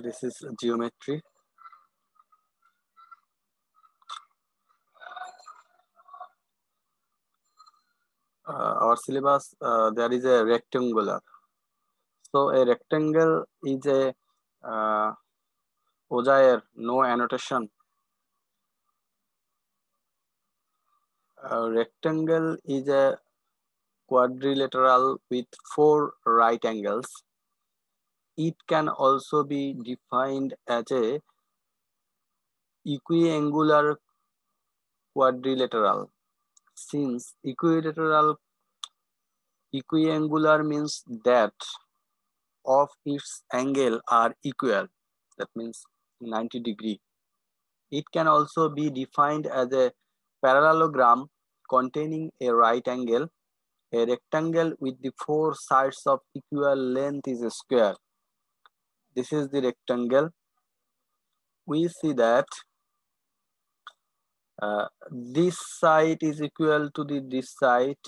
This is geometry. Our syllabus, there is a rectangular. So a rectangle is a Ojair, no annotation. A rectangle is a quadrilateral with 4 right angles. It can also be defined as a equiangular quadrilateral. Since equiangular means that of its angle are equal, that means 90 degree. It can also be defined as a parallelogram containing a right angle. A rectangle with the 4 sides of equal length is a square. This is the rectangle. We see that this side is equal to this side,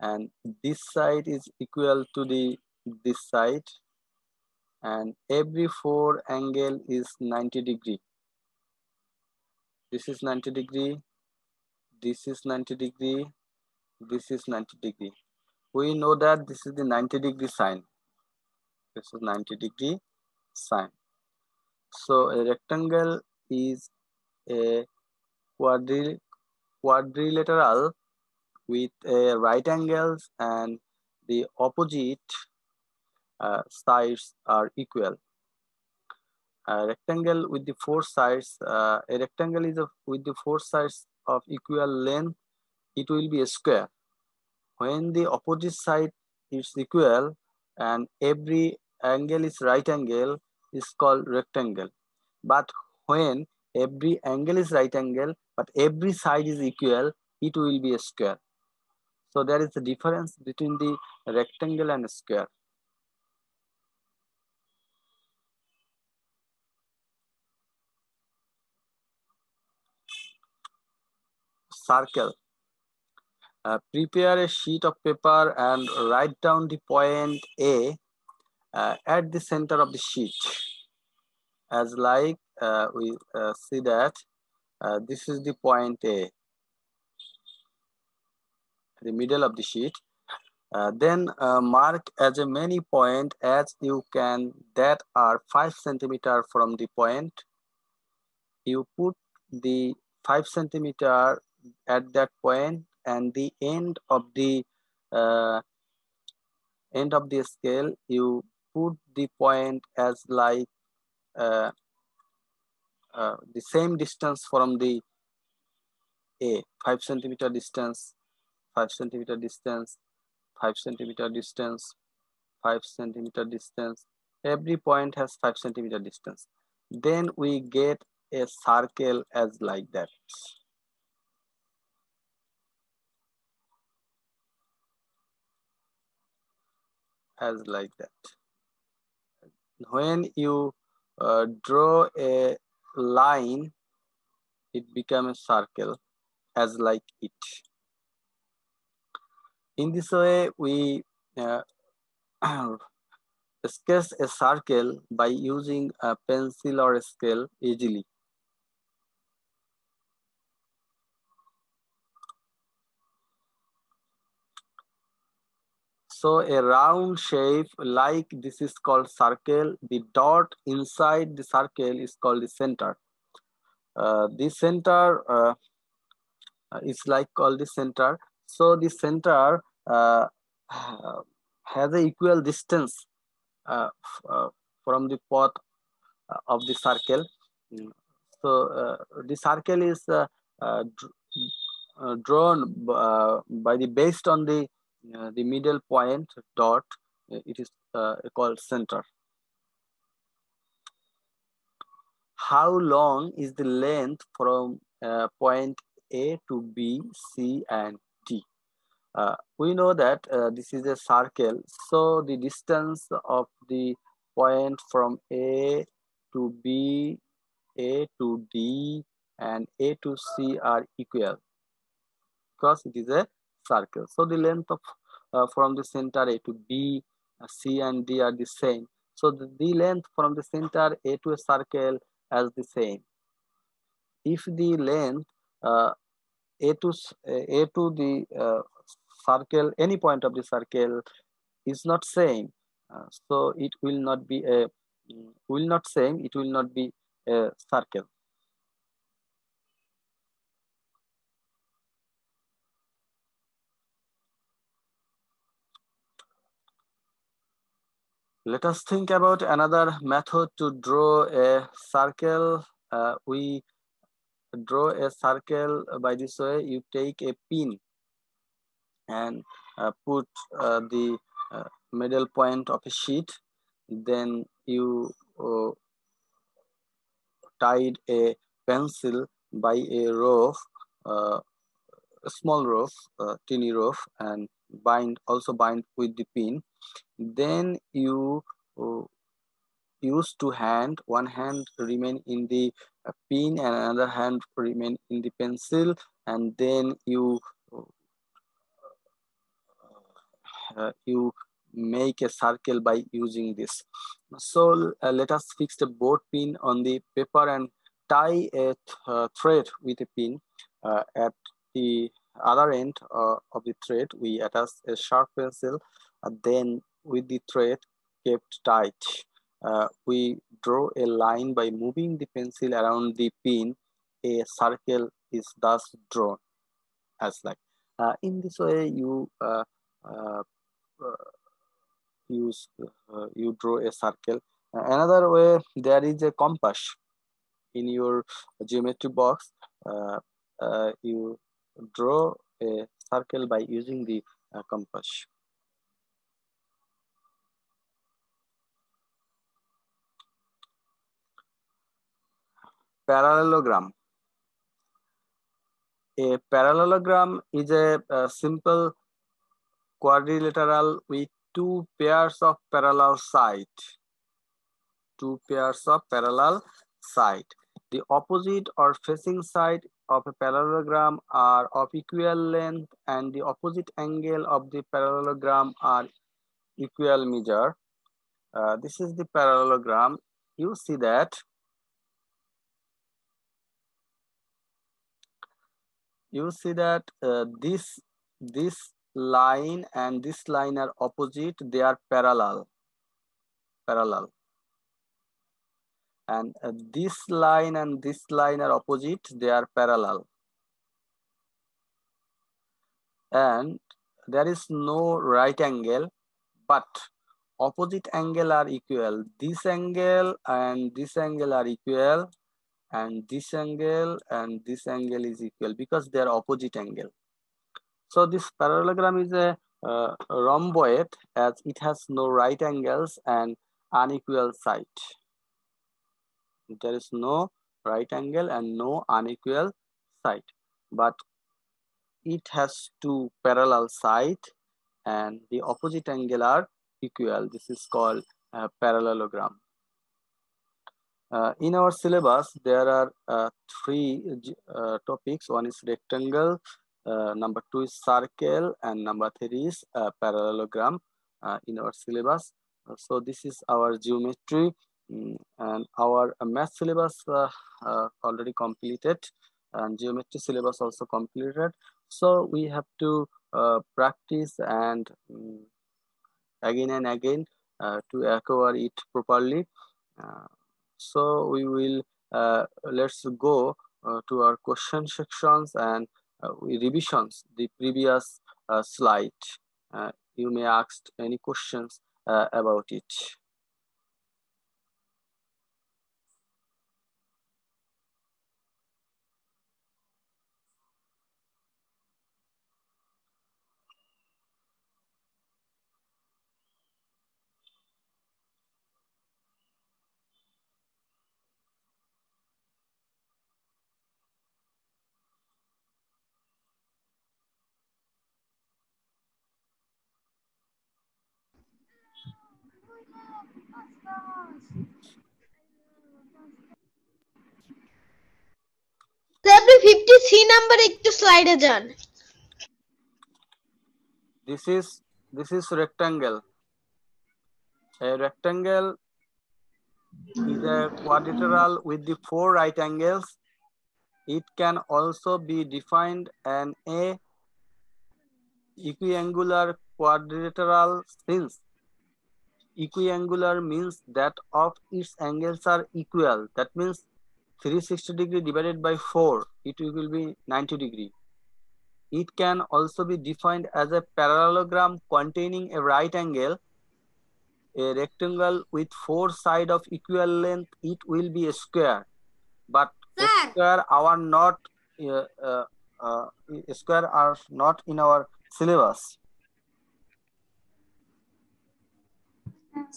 and this side is equal to this side, and every 4 angle is 90 degree. This is 90 degree, this is 90 degree, this is 90 degree. We know that this is the 90 degree sign. This is 90 degree sign. So a rectangle is a quadrilateral with right angles and the opposite sides are equal. A rectangle with the 4 sides, a rectangle is with the 4 sides of equal length, it will be a square. When the opposite side is equal and every angle is right angle, is called rectangle. But when every angle is right angle but every side is equal, it will be a square. So there is a difference between the rectangle and a square. Circle. Prepare a sheet of paper and write down the point A at the center of the sheet. As like we see that this is the point A, the middle of the sheet. Then mark as many points as you can that are 5 centimeter from the point. You put the 5 centimeter at that point, and the end of the scale you put the point as like the same distance from the A, 5 centimeter distance, 5 centimeter distance, 5 centimeter distance, 5 centimeter distance. Every point has 5 centimeter distance. Then we get a circle as like that. As like that. When you draw a line, it becomes a circle as like it. In this way, we sketch a circle by using a pencil or a scale easily. So a round shape like this is called circle. The dot inside the circle is called the center. This center is like called the center. So the center has a equal distance from the path of the circle. So the circle is drawn by the based on the middle point dot. It is called center. How long is the length from point A to B, C, and D? We know that this is a circle, so the distance of the point from A to B, A to D, and A to C are equal because it is a circle. So the length of from the center A to B, C, and D are the same. So the length from the center A to a circle as the same. If the length A to the circle, any point of the circle is not same, so it will not be a it will not be a circle. Let us think about another method to draw a circle. We draw a circle by this way. You take a pin and put the middle point of a sheet. Then you tied a pencil by a rope, a small rope, tiny rope, and bind with the pin. Then you use two hand. One hand remain in the pin and another hand remain in the pencil, and then you make a circle by using this. So let us fix the board pin on the paper and tie a thread with a pin. At the other end of the thread, we attach a sharp pencil. Then with the thread kept tight, we draw a line by moving the pencil around the pin. A circle is thus drawn as like. In this way, you you draw a circle. Another way, there is a compass in your geometry box. You draw a circle by using the compass. Parallelogram. A parallelogram is a simple quadrilateral with two pairs of parallel sides. Two pairs of parallel side. The opposite or facing side of a parallelogram are of equal length and the opposite angle of the parallelogram are equal measure. This is the parallelogram. You see that this line and this line are opposite. They are parallel. And this line and this line are opposite. They are parallel. And there is no right angle, but opposite angle are equal. This angle and this angle are equal, and this angle and this angle is equal because they are opposite angle. So this parallelogram is a rhomboid as it has no right angles and unequal side. There is no right angle and no unequal side, but it has two parallel sides and the opposite angle are equal. This is called parallelogram. In our syllabus, there are three topics. One is rectangle, number two is circle, and number three is parallelogram in our syllabus. So this is our geometry, and our math syllabus already completed, and geometry syllabus also completed. So we have to practice and again and again to acquire it properly. So we will let's go to our question sections and revisions the previous slide. You may ask any questions about it. আপনি 53 number একটু স্লাইডে যান। This is rectangle. A rectangle is a quadrilateral with the 4 right angles, it can also be defined an A equiangular quadrilateral since equiangular means that of its angles are equal. That means 360 degree divided by 4, it will be 90 degree. It can also be defined as a parallelogram containing a right angle, a rectangle with 4 sides of equal length, it will be a square. But a square are not square are not in our syllabus.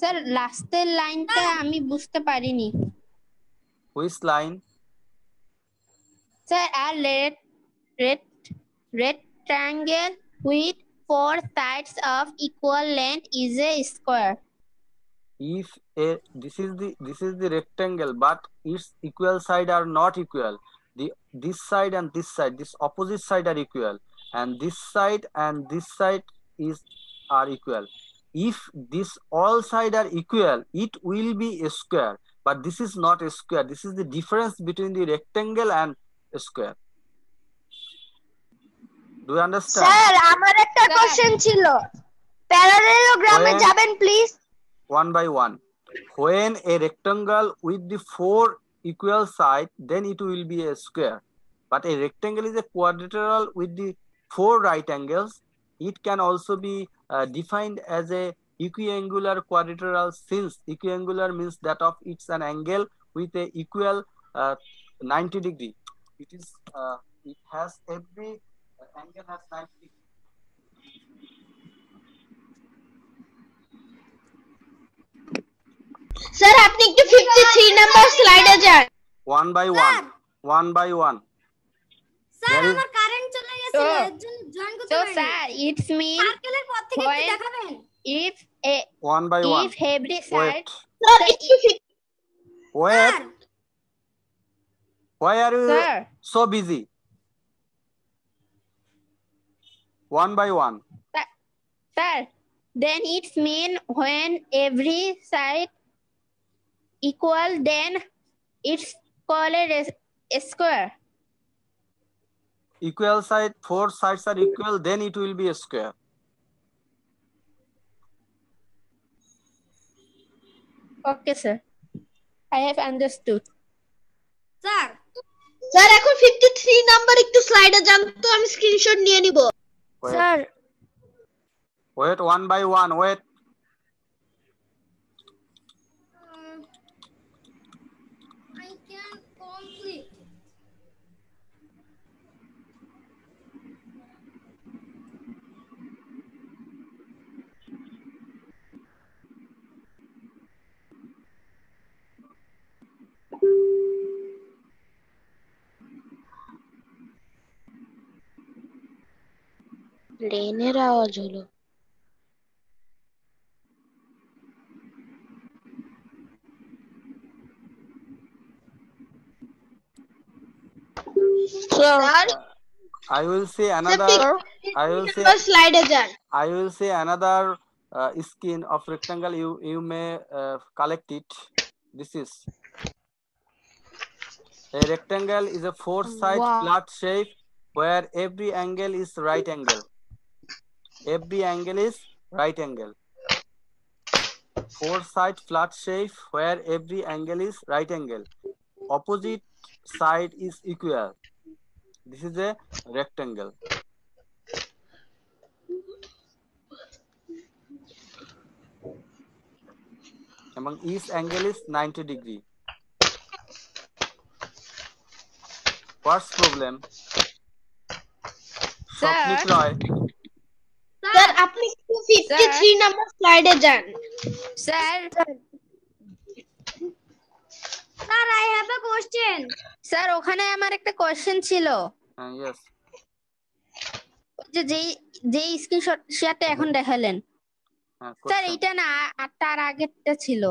Sir লাস্টের লাইনটা আমি বুঝতে পারিনি Which line? Sir আর rectangle with 4 sides of equal length is a square. If this is the rectangle, but its equal side are not equal. This side and this side, this opposite side are equal, and this side are equal. If this all side are equal, it will be a square. But this is not a square. This is the difference between the rectangle and a square. Do you understand? Sir আমার একটা question ছিল প্যারালেলোগ্রামে When- যাবেন please One by one. When a rectangle with the 4 equal sides, then it will be a square. But a rectangle is a quadrilateral with the 4 right angles. It can also be defined as a equiangular quadrilateral since equiangular means that of it's an angle with a equal 90 degree. It has every angle has 90 degree. Sir আপনি একটু 53 number স্লাইডে যান One by one. One by one. Sir There is- আমার current চলে গেছে তো- এর জন্য জয়েন করতে So পারিনি sir, it means সার্কেলের পর থেকে একটু when- দেখাবেন if One by one. every side Wait. Sir একটু Wait. Sir Why are you sir so busy? One by one. sir then it mean when every side equal then it's called a square. Equal side, 4 sides are equal, then it will be a square. Okay sir, I have understood. Sir sir এখন 53 number একটু স্লাইডে যান তো আমি screenshot নিয়ে নিব Wait. Sir, Wait, one by one. Wait. I can complete লেনের আওয়াজ হলো sir I will say another. I will say. স্লাইডে যান I will say another skin of rectangle. You may collect it. This is a rectangle is a 4-side Wow. flat shape where every angle is right angle. Every angle is right angle. 4-side flat shape where every angle is right angle. Opposite side is equal. This is a rectangle. Among each angle is 90 degree. What's problem? Swapnik Roy. Sir আপনি একটু 53 number স্লাইডে যান sir, sir I have a question sir ওখানে আমার একটা question ছিল Yes. যে যেই স্ক্রিনশটটা এখন দেখালেন স্যার Question. এইটা না আর তার আগেরটা ছিল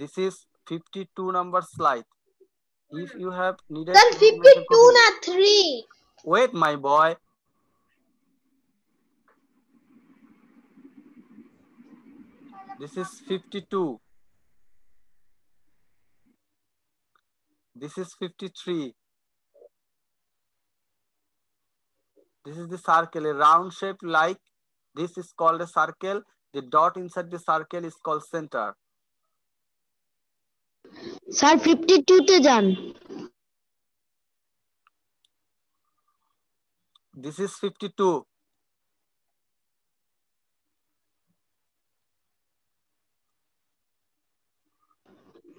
This is 52 number slide. If you have needed sir to make a 52 copy- না 3 Wait, my boy. This is 52. This is 53. This is the circle, a round shape like this is called a circle. The dot inside the circle is called center. Sir 52 তে যান। This is 52.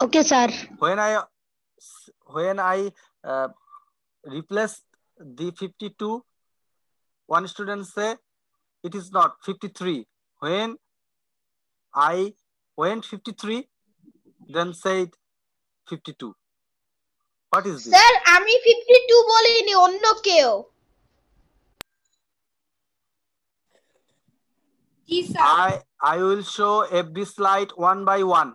Okay sir. When I replace the 52, one student say it is not 53. When I went 53, then said 52. What is this? Sir আমি 52 বলিনি, অন্য কেউ। জি sir. I will show every slide one by one.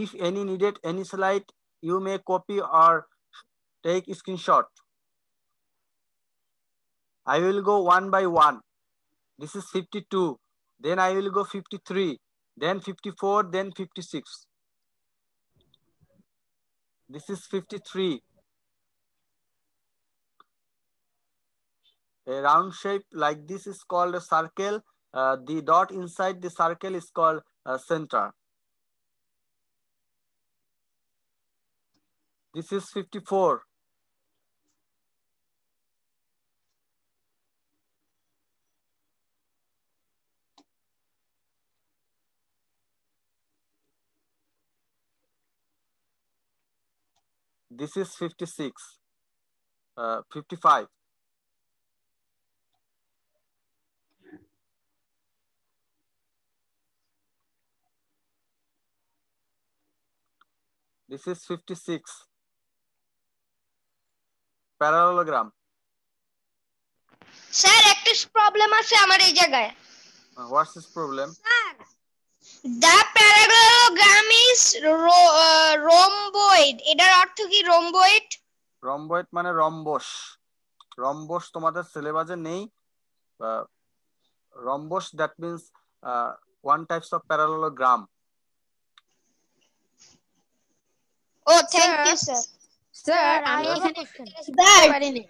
If any needed any slide, you may copy or take screenshot. I will go one by one. This is 52. Then I will go 53. Then 54. Then 56. This is 53. A round shape like this is called a circle. The dot inside the circle is called a center. This is 54. This is 56. 55. This is 56. Parallelogram. Sir একটা problem আছে আমার এই জায়গায়। What's this problem? Sir The parallelogram is rhomboid. এটার অর্থ কি rhomboid? Rhomboid মানে rhombus. Rhombus তোমাদের সিলেবাসে নেই। Rhombus, that means one types of parallelogram. Oh, thank you, sir. Sir আমি Yes. এখানে Sir. পারিনি।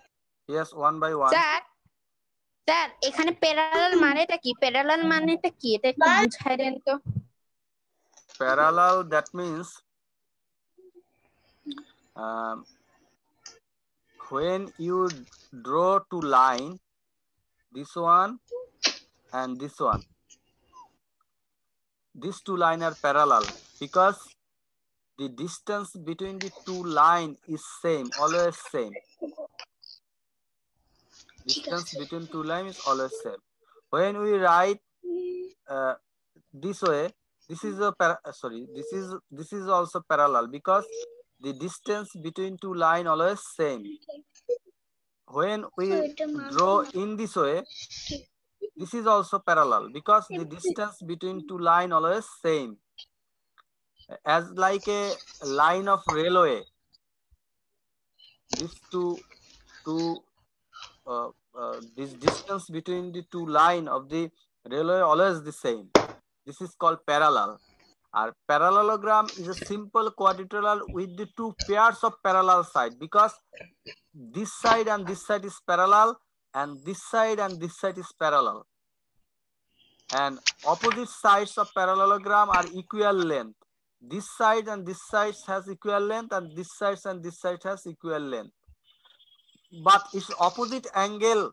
Yes, one by one. Sir এখানে প্যারালাল মানেটা কি? প্যারালাল মানেটা কি? এটা একটু বুঝাই দেন তো। Parallel, that means when you draw two line, this one and this one, these two lines are parallel because the distance between the two line is same, always same. Distance between two lines is always same. When we write this way, this is a this is also parallel because the distance between two line always same. When we draw in this way, this is also parallel because the distance between two line always same. As like a line of railway, this this distance between the two line of the railway always the same. This is called parallel. Our parallelogram is a simple quadrilateral with the two pairs of parallel side because this side and this side is parallel and this side and this side is parallel. And opposite sides of parallelogram are equal length. This side and this side has equal length and this side and this side has equal length. But its opposite angle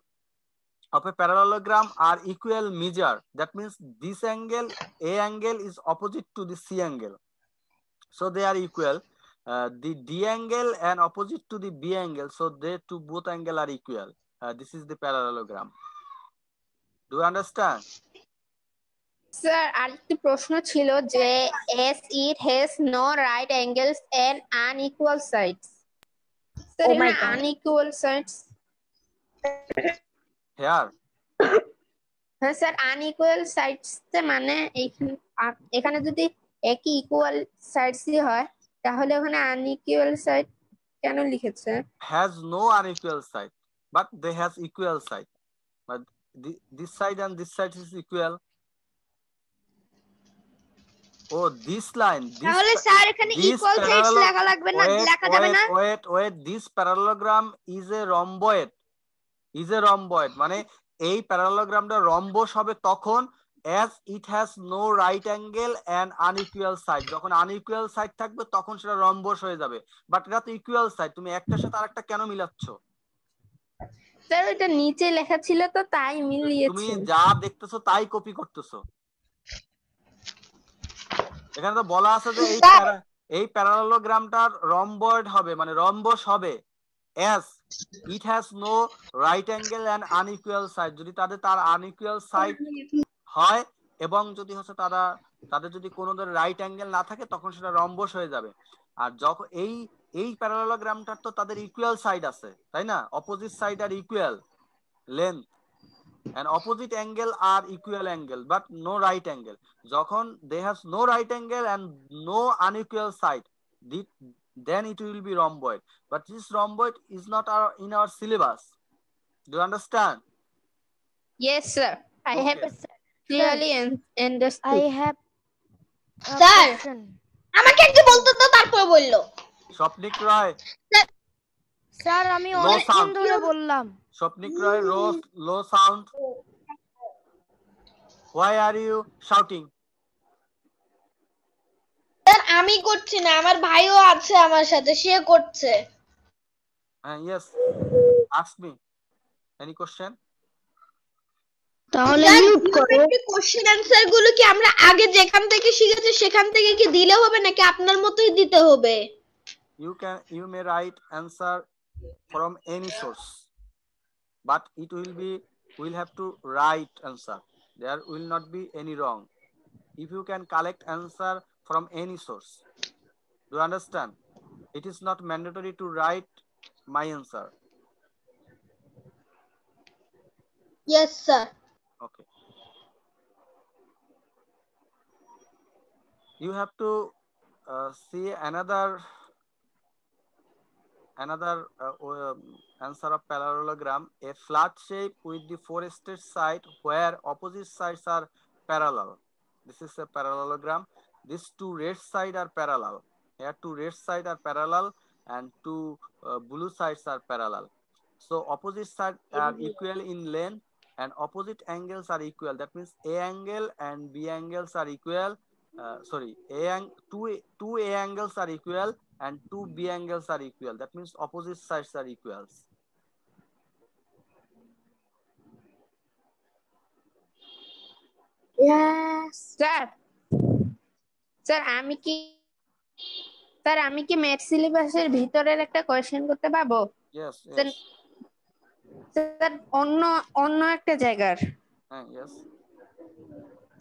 of a parallelogram are equal measure. That means this angle, A angle, is opposite to the C angle. So they are equal. The D angle and opposite to the B angle. So they two both angle are equal. This is the parallelogram. Do you understand? Sir আরেকটি প্রশ্ন ছিল যে as it has no right angles and unequal sides. Sir Oh my এখানে God. unequal sides। Here. হ্যাঁ sir unequal sides মানে এখানে যদি একই ইকুয়াল সাইডসই হয় তাহলে ওখানে unequal সাইড কেন লিখেছে? Has no unequal side, but they has equal side. But this side and this side is equal. Oh, this line. তাহলে স্যার এখানে this ইকুয়াল সাইডস লেখা লাগবে না, লেখা যাবে না? wait. This parallelogram is a rhomboid. মানে এই প্যারালোগ্রামটা রম্বস হবে তখন as it has no right angle and unequal side. যখন unequal side থাকবে তখন সেটা রম্বস হয়ে যাবে। বাট এটা তো ইকুয়াল সাইড, তুমি একটার সাথে আরেকটা কেন মিলাচ্ছ? স্যার ওটা নিচে লেখা ছিল তো তাই তুমি মিলিয়েছি। যা দেখতেছো তাই কপি করতেছো। এখানে তো বলা আছে যে এই প্যারালোগ্রামটা রম্বয়েড হবে, মানে রম্বস হবে as it has no right angle and unequal side. যদি তার unequal side হয় এবং যদি হচ্ছে তাদের যদি কোনো রাইট অ্যাঙ্গেল না থাকে তখন সেটা রম্বস হয়ে যাবে। আর যখন এই প্যারালোগ্রামটার তো তাদের ইকুয়াল সাইড আছে, তাই না? অপোজিট সাইড আর equal length and opposite angle are equal angle but no right angle. যখন they have no right angle and no unequal side, then it will be rhomboid. But this rhomboid is not in our syllabus. Do you understand? Yes sir, I have clearly understood. I have a Sir. question. আমাকে একটু বলতো তো, তারপর বললো। স্বপ্নিক রায়, sir আমি Low অনেকক্ষণ sound. ধরে বললাম। স্বপ্নিক রায়, low sound. Why are you shouting? Sir আমি করছি না, আমার ভাইও আছে আমার সাথে, সে করছে। Yes, ask me any question. তাহলে মিউট করো। কোশ্চেন অ্যানসার গুলো কি আমরা আগে যেখান থেকে শিখেছি সেখান থেকে কি দিলে হবে নাকি আপনার মতোই দিতে হবে? You may write answer from any source, but we'll have to write answer. There will not be any wrong if you can collect answer from any source. Do you understand? It is not mandatory to write my answer. Yes sir. Okay. You have to see another answer of parallelogram. A flat shape with the forested side where opposite sides are parallel. This is a parallelogram. These two red sides are parallel. Here two red sides are parallel and two blue sides are parallel. So opposite sides are equal in length and opposite angles are equal. That means A angle and B angles are equal. Two A angles are equal and two B angles are equal. That means opposite sides are equals. Yes. Sir আমি কি math সিলেবাসের ভিতরের একটা question করতে পারবো? Yes. Sir অন্য একটা জায়গার। Yes.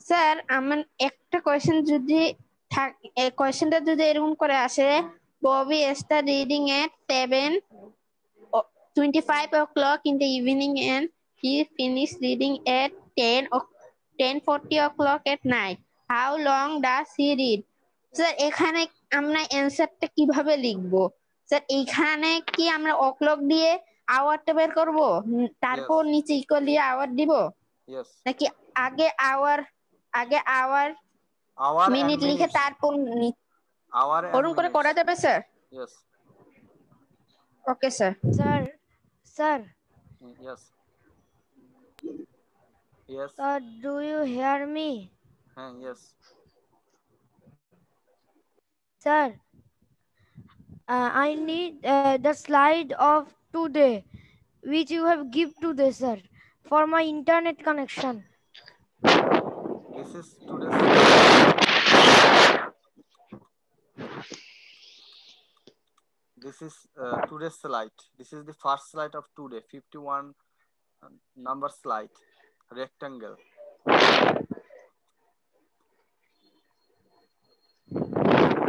স্যার আমার একটা কোশ্চেন যদি এই কোশ্চেনটা যদি এরকম করে আসে, Bobby start reading at 7:25 o'clock in the evening and he finished reading at 10:40 o'clock at night. How long does he read? Sir এখানে আমরা অ্যানসারটা কিভাবে লিখবো? স্যার এইখানে কি আমরা অক্লক দিয়ে আওয়ারটা বের করব, তারপর নিচে ইকুয়াল দিয়ে আওয়ার দিব? Yes. নাকি আগে আওয়ার মিনিট লিখে তারপর ওরকম করে করা যাবে sir? Yes. Okay sir. Sir. Yes. Yes. Do you hear me? Yes. Sir, I need the slide of today, which you have give today, sir, for my internet connection. This is today's. This is today's slide. This is the first slide of today. 51 number slide. Rectangle.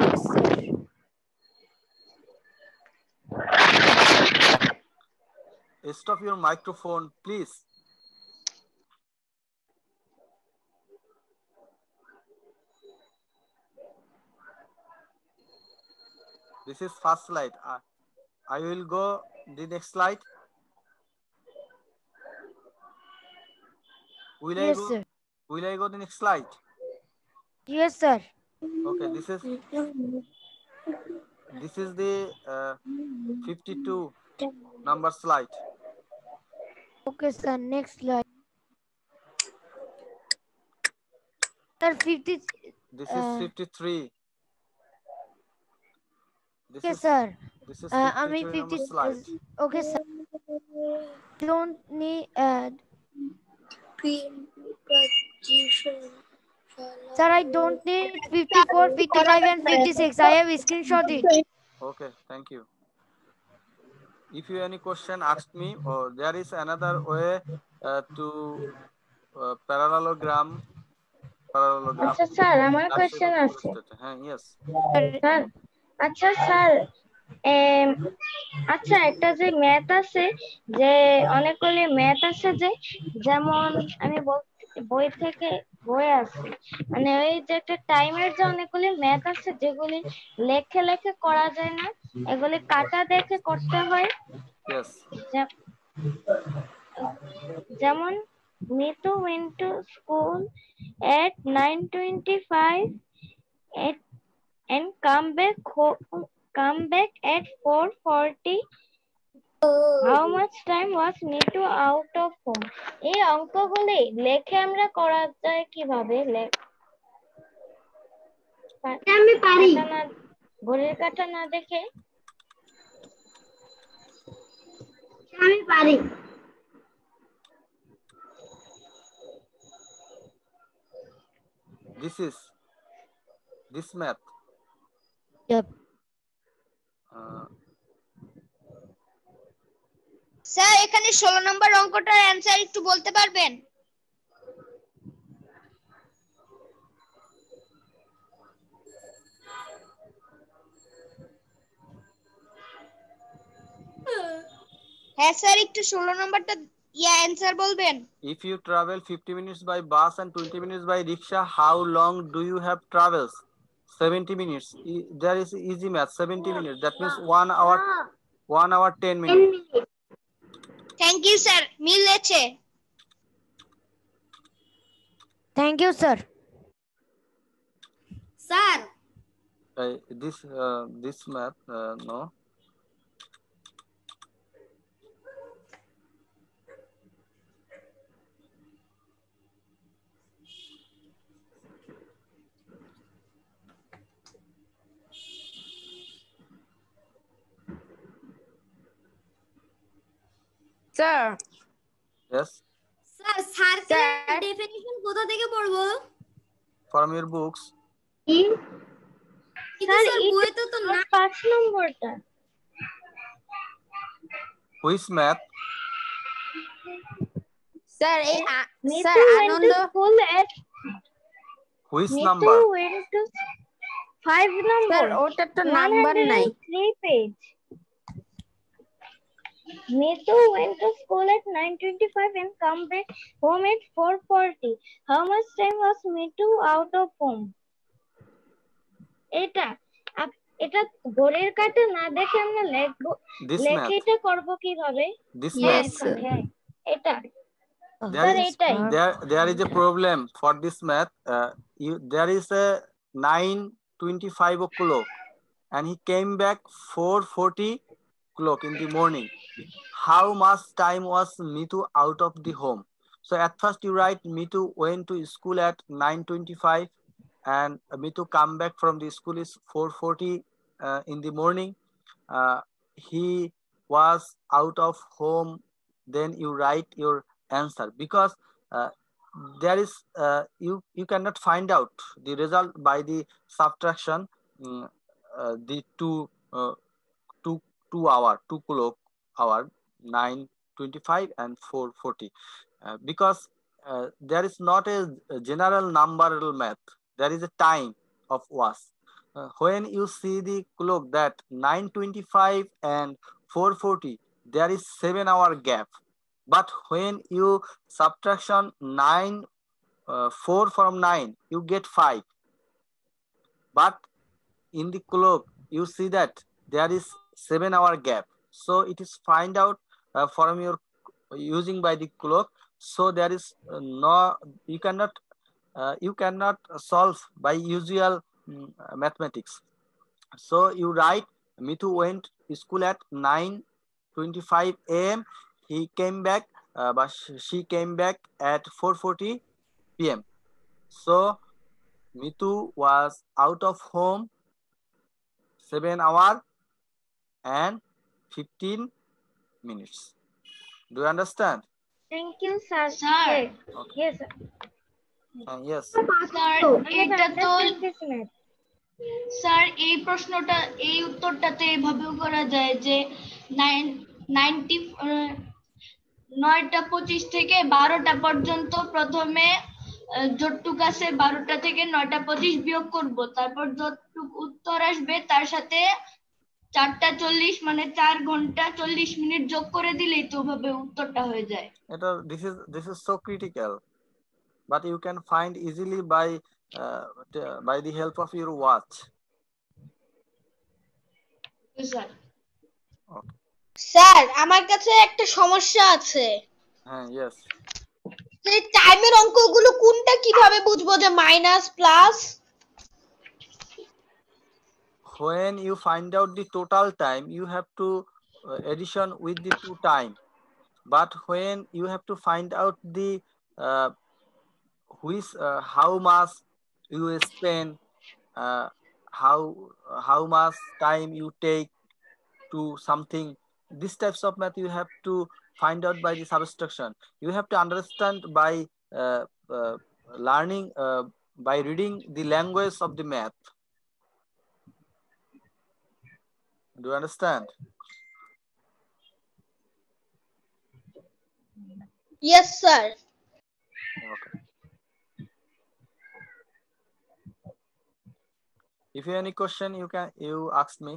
Yes, sir. Stop your microphone, please. This is first slide. I will go the next slide. Will I go the next slide? Yes, sir. Okay, this is the 52 number slide. Okay, sir. Next slide. Sir, 50. This is 53. Okay, sir. This is I mean 53 number 50. slide. Okay, sir. Don't need. Sir, I don't need 54, 55, and 56. I have screenshot it. Okay, thank you. If you any question, ask me. Or there is another way to parallelogram. আচ্ছা sir আমার question আছে হ্যাঁ, yes. Sir আচ্ছা sir আচ্ছা একটা যে math আছে যে অনেকগুলি ম্যাথ আছে যে যেমন আমি বই থেকে বই আছে মানে ওই যে একটা টাইমের যে অনেকগুলি ম্যাথ আছে যেগুলি লেখে লেখে করা যায় না এগুলি কাটা দেখে করতে হয় Yes. যেমন Nitu went to school at 9:25 and come back at 4:40. How much time was Nitu out of home? এই অঙ্কগুলি লেখে আমরা করা যায় কিভাবে? আমি পারি ঘড়ির কাঁটা না দেখে আমি পারি This math. Yep. স্যার এখানে 16 নম্বর অঙ্কটার অ্যানসার একটু বলতে পারবেন? হ্যাঁ স্যার একটু 16 নম্বরটা অ্যানসার বলবেন? If you travel 50 minutes by bus and 20 minutes by rickshaw, how long do you have travels? 70 minutes. There is easy math. 70 minutes. That means 1 hour. 1 hour 10 minutes. Thank you sir, মিলেছে। Thank you, sir. Sir This math, no. Sir. Yes. Sir সার্কেলের definition কোথা থেকে পড়বো? From your books. Sir বইতে তো না 5 নম্বরটা Which math? Sir, Nitu sir, went to Ananda. school at Which Nitu number? went to 5 number. Sir, ওটা তো নাম্বার নাই। 103 page. Nitu went to school at 9:25 and come back home at 4:40. How much time was Nitu out of home? এটা ঘড়ির কাঁটা না দেখে আমরা লিখবো লেখে এটা করব কিভাবে? This Yes. math. হ্যাঁ এটা There is a problem for this math. There is a 9:25 o'clock and he came back 4:40 o'clock in the morning. How much time was Mitu out of the home? So at first you write Mitu went to school at 9:25 and Mitu come back from the school is 4:40 in the morning. He was out of home. Then you write your answer because there is you cannot find out the result by the subtraction the two hour 2 o'clock hour 9:25 and 4:40 because there is not a general numerical math. There is a time of was when you see the clock that 9:25 and 4:40 there is 7-hour gap. But when you subtraction 4 from 9, you get 5. But in the clock, you see that there is 7-hour gap. So it is find out from your using by the clock. So there is you cannot solve by usual mathematics. So you write Mithu went to school at 9:25 a.m. He came back, but she came back at 4:40 p.m. So Mithu was out of home 7 hours and 15 minutes. Do you understand? Thank you, sir. Sir. Yes, sir. Yes. Sir এটা তো Understand this math. Sir এই প্রশ্নটা এই উত্তরটাতে এভাবেও করা যায় যে 9:25 থেকে 12টা পর্যন্ত প্রথমে যতটুকু আছে 12টা থেকে 9:25 বিয়োগ করব, তারপর যতটুকু উত্তর আসবে তার সাথে 4:40 মানে 4 ঘন্টা 40 মিনিট যোগ করে দিলেই তো ওভাবে উত্তরটা হয়ে যায়। This is so critical, but you can find easily by the help of your watch. Sir Okay. Sir আমার কাছে একটা সমস্যা আছে। Yes. এই টাইমের অঙ্কগুলো কোনটা কিভাবে বুঝবো যে minus plus? When you find out the total time, you have to addition with the two time. But when you have to find out the how much you spend, how much time you take to something, these types of math you have to find out by the subtraction. You have to understand by learning by reading the language of the math. Do you understand? Yes, sir. Okay. If you have any question, you ask me.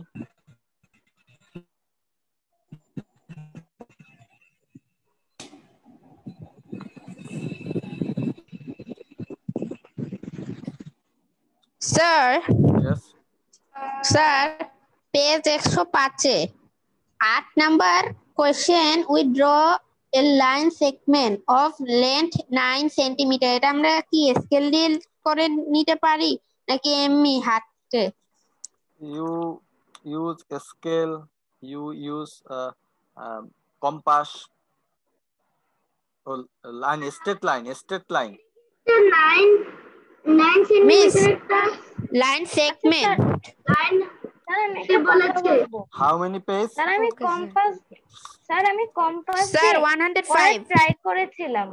Sir Yes. Sir page 105 8 number question we draw A line segment of length 9 centimetre. এটা আমরা কি scale দিয়ে করে নিতে পারি নাকি এমনি হাতে? You use a scale, you use compass or line, straight line. 9 miss centimetre line segment line sir আমি সে একটা কথা বলেছে। বলবো। How many page? স্যার আমি Okay, sir. কম্পাস স্যার দিয়ে 105 ট্রাই করেছিলাম।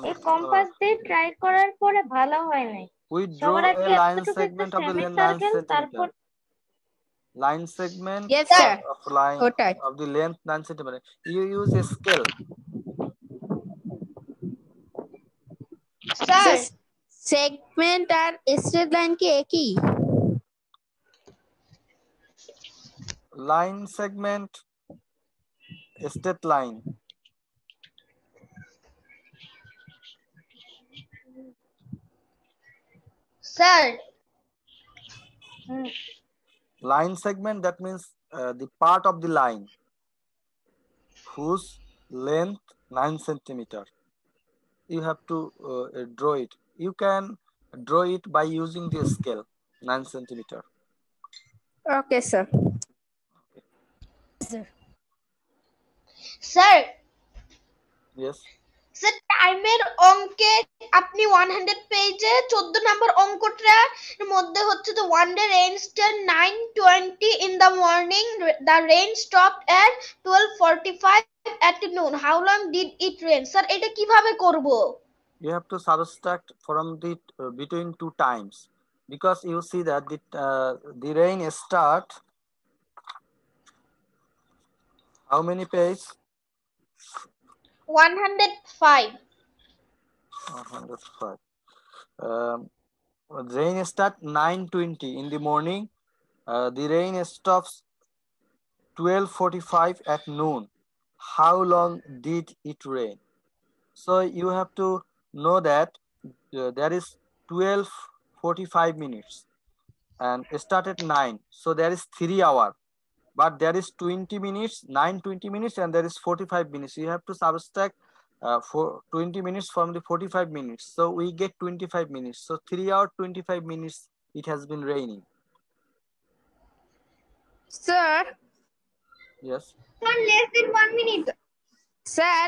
এই 100. কম্পাস দিয়ে ট্রাই করার পরে ভালো হয় নাই। We draw সবার আগে a line এতটুকু একটা segment of the semi length 9 circle, তারপর centimeter. Line segment Yes, sir. of line ওটাই of the length 9 centimeter. You use a scale. Sir segment আর স্ট্রেট লাইন কি একই? Line segment, straight line. Sir Line segment, that means the part of the line whose length 9 centimeter. You have to draw it. You can draw it by using the scale 9 centimeter. Okay sir. Sir. Sir Yes. Sir টাইমের অঙ্কে আপনি 100 পেজে 14 নম্বর অঙ্কটার মধ্যে হচ্ছে যে one day rain started 9:20 in the morning, the rain stopped at 12:45 at noon. How long did it rain? Sir এটা কিভাবে করব? You have to subtract from the between two times, because you see that the rain start. How many page? 105. 105. Rain start 9:20 in the morning. The rain stops 12:45 at noon. How long did it rain? So you have to know that there is 12:45 minutes and start at 9. So there is 3 hours. But there is 20 minutes, 9:20 minutes, and there is 45 minutes. You have to subtract 20 minutes from the 45 minutes. So we get 25 minutes. So 3 hours, 25 minutes It has been raining. Sir, Yes. Sir, less than 1 minute. sir,